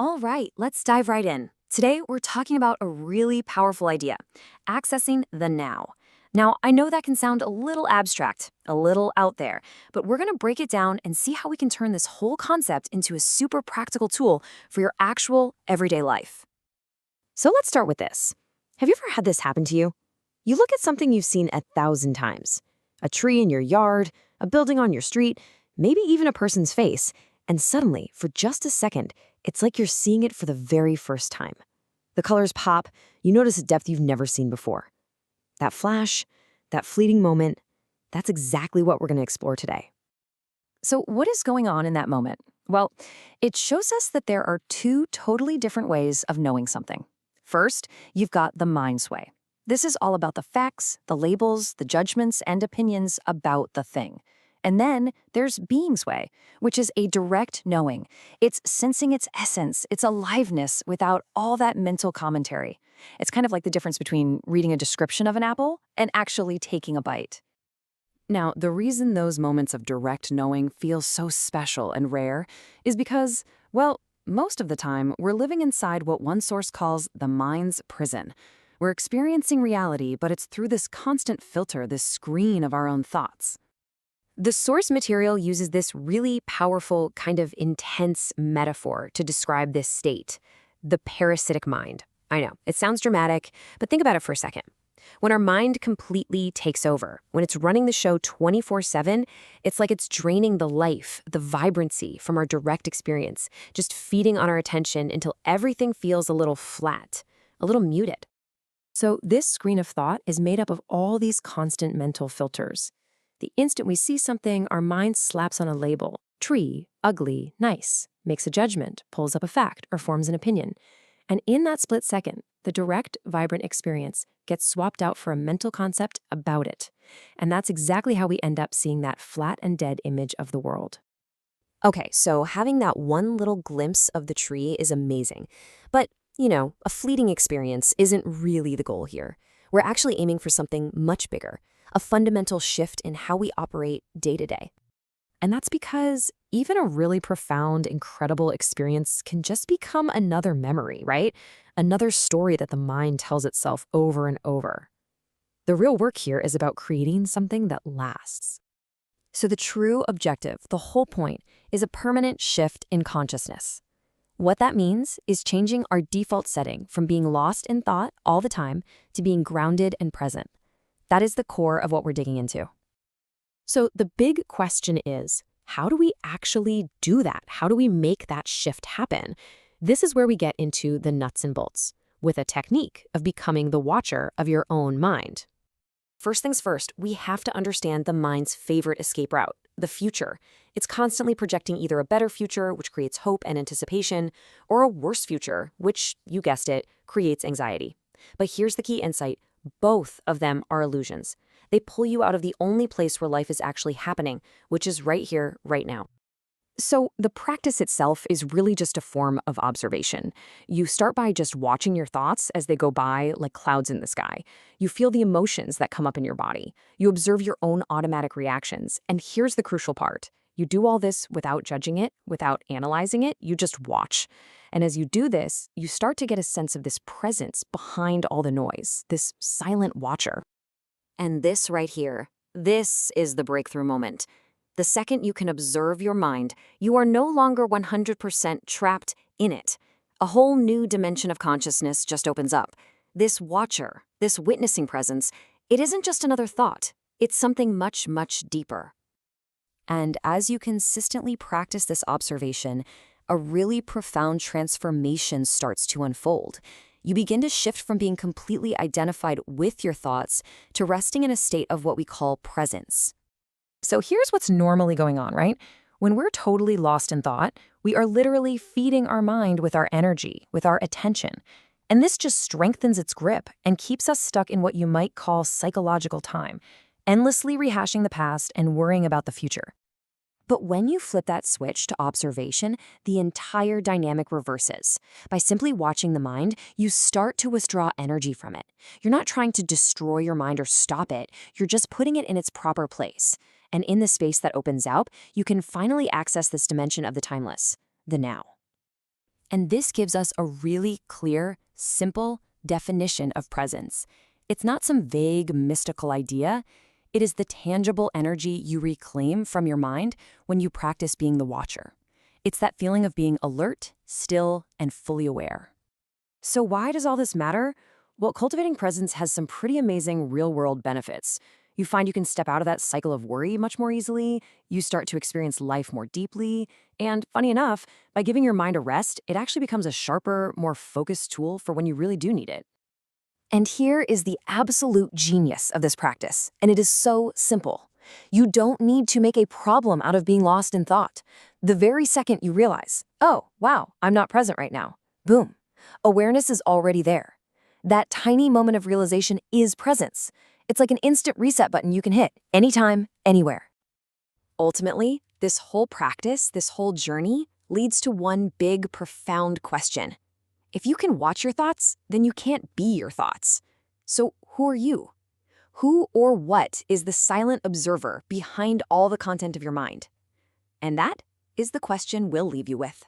All right, let's dive right in. Today, we're talking about a really powerful idea, accessing the now. Now, I know that can sound a little abstract, a little out there, but we're going to break it down and see how we can turn this whole concept into a super practical tool for your actual everyday life. So let's start with this. Have you ever had this happen to you? You look at something you've seen 1,000 times, a tree in your yard, a building on your street, maybe even a person's face, and suddenly, for just a second, it's like you're seeing it for the very first time. The colors pop, you notice a depth you've never seen before. That flash, that fleeting moment, that's exactly what we're going to explore today. So what is going on in that moment? Well, it shows us that there are two totally different ways of knowing something. First, you've got the mind sway. This is all about the facts, the labels, the judgments, and opinions about the thing. And then there's being sway, which is a direct knowing. It's sensing its essence, its aliveness without all that mental commentary. It's kind of like the difference between reading a description of an apple and actually taking a bite. Now, the reason those moments of direct knowing feel so special and rare is because, well, most of the time, we're living inside what one source calls the mind's prison. We're experiencing reality, but it's through this constant filter, this screen of our own thoughts. The source material uses this really powerful, kind of intense metaphor to describe this state, the parasitic mind. I know, it sounds dramatic, but think about it for a second. When our mind completely takes over, when it's running the show 24/7, it's like it's draining the life, the vibrancy from our direct experience, just feeding on our attention until everything feels a little flat, a little muted. So this screen of thought is made up of all these constant mental filters. The instant we see something, our mind slaps on a label: tree, ugly, nice, makes a judgment, pulls up a fact, or forms an opinion. And in that split second, the direct, vibrant experience gets swapped out for a mental concept about it. And that's exactly how we end up seeing that flat and dead image of the world. Okay, so having that one little glimpse of the tree is amazing. But, a fleeting experience isn't really the goal here. We're actually aiming for something much bigger, a fundamental shift in how we operate day to day. And that's because even a really profound, incredible experience can just become another memory, right? Another story that the mind tells itself over and over. The real work here is about creating something that lasts. So the true objective, the whole point, is a permanent shift in consciousness. What that means is changing our default setting from being lost in thought all the time to being grounded and present. That is the core of what we're digging into. So the big question is, how do we actually do that? How do we make that shift happen? This is where we get into the nuts and bolts, with a technique of becoming the watcher of your own mind. First things first, we have to understand the mind's favorite escape route, the future. It's constantly projecting either a better future, which creates hope and anticipation, or a worse future, which, you guessed it, creates anxiety. But here's the key insight. Both of them are illusions. They pull you out of the only place where life is actually happening, which is right here, right now. So the practice itself is really just a form of observation. You start by just watching your thoughts as they go by like clouds in the sky. You feel the emotions that come up in your body. You observe your own automatic reactions. And here's the crucial part. You do all this without judging it, without analyzing it. You just watch. And as you do this, you start to get a sense of this presence behind all the noise, this silent watcher. And this right here, this is the breakthrough moment. The second you can observe your mind, you are no longer 100% trapped in it. A whole new dimension of consciousness just opens up. This watcher, this witnessing presence, it isn't just another thought. It's something much, much deeper. And as you consistently practice this observation, a really profound transformation starts to unfold. You begin to shift from being completely identified with your thoughts to resting in a state of what we call presence. So here's what's normally going on, right? When we're totally lost in thought, we are literally feeding our mind with our energy, with our attention. And this just strengthens its grip and keeps us stuck in what you might call psychological time, endlessly rehashing the past and worrying about the future. But when you flip that switch to observation, the entire dynamic reverses. By simply watching the mind, you start to withdraw energy from it. You're not trying to destroy your mind or stop it, you're just putting it in its proper place. And in the space that opens out, you can finally access this dimension of the timeless, the now. And this gives us a really clear, simple definition of presence. It's not some vague, mystical idea. It is the tangible energy you reclaim from your mind when you practice being the watcher. It's that feeling of being alert, still, and fully aware. So why does all this matter? Well, cultivating presence has some pretty amazing real-world benefits. You find you can step out of that cycle of worry much more easily, you start to experience life more deeply, and funny enough, by giving your mind a rest, it actually becomes a sharper, more focused tool for when you really do need it. And here is the absolute genius of this practice, and it is so simple. You don't need to make a problem out of being lost in thought. The very second you realize, oh, wow, I'm not present right now, boom, awareness is already there. That tiny moment of realization is presence. It's like an instant reset button you can hit anytime, anywhere. Ultimately, this whole practice, this whole journey, leads to one big, profound question. If you can watch your thoughts, then you can't be your thoughts. So who are you? Who or what is the silent observer behind all the content of your mind? And that is the question we'll leave you with.